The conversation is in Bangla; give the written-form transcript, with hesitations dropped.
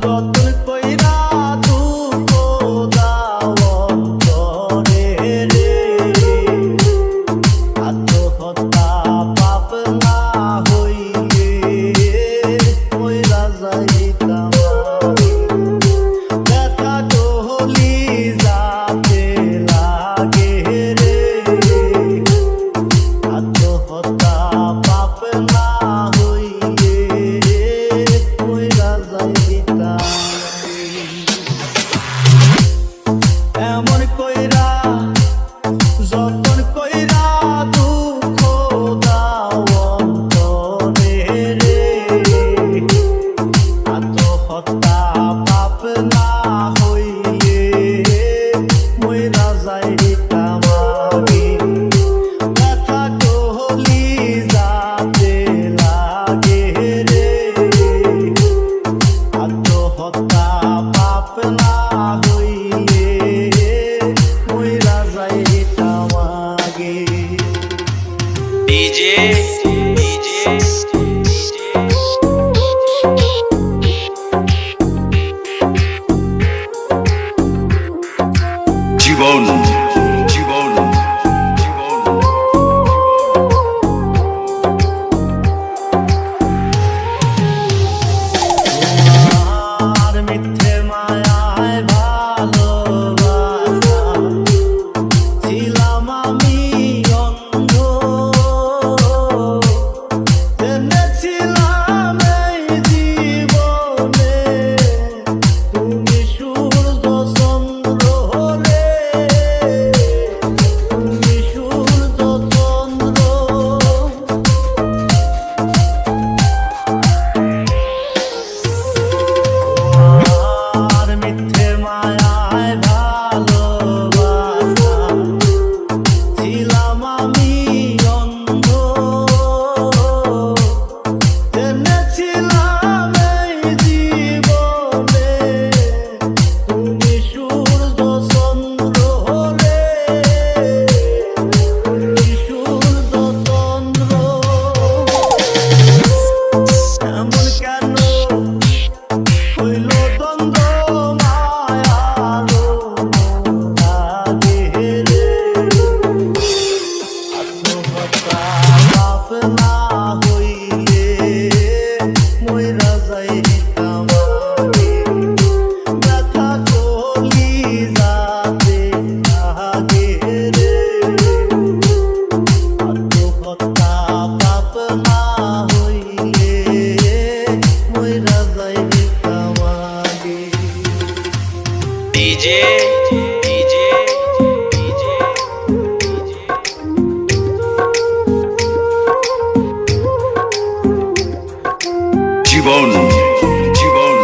যতন কইরা দুঃখ দাও অন্তরে রে, আত্মহত্যা পাপ না হইলে মইরা যাইতাম আমি। ব্যথা কহলি যাতে লাগে রে, আত্মহত্যা পাপ না হইলে মইরা যাইতাম আমি। এমন কইরা যতন কইরা দুঃখ দাও অন্তরে রে, আত্মহত্যা পাপ না হইলে মইরা যাইতাম আমি। ব্যথা কহলি যাতে লাগে রে, আত্মহত্যা পাপ না হইলে মইরা যাইতাম আগে। ডিজে জীবন জীবন জীবন আর মিথ্যে মায়ায় ভালোবাসা ছিলাম আমি অন্ধ, জেনেছিলাম এই জীবনে তুমি সূর্য চন্দ্র রে, তুমি সূর্য চন্দ্র। আর মিথ্যে মায়ায় ভালোবাসা ছিলাম আমি অন্ধ, জেনেছিলাম এই জীবনে তুমি সূর্য চন্দ্র রে, তুমি সূর্য চন্দ্র। এমন কেন হইল দ্বন্দ্ব মায়ারো লাগে রে, আত্মহত্যা পাপ না হইলে মইরা যাইতাম আমি। ব্যথা কহলি যাতে লাগে রে, আত্মহত্যা পাপ না হইলে মইরা যাইতাম আগে। ডিজে ডিজে ডিজে জীবন জীবন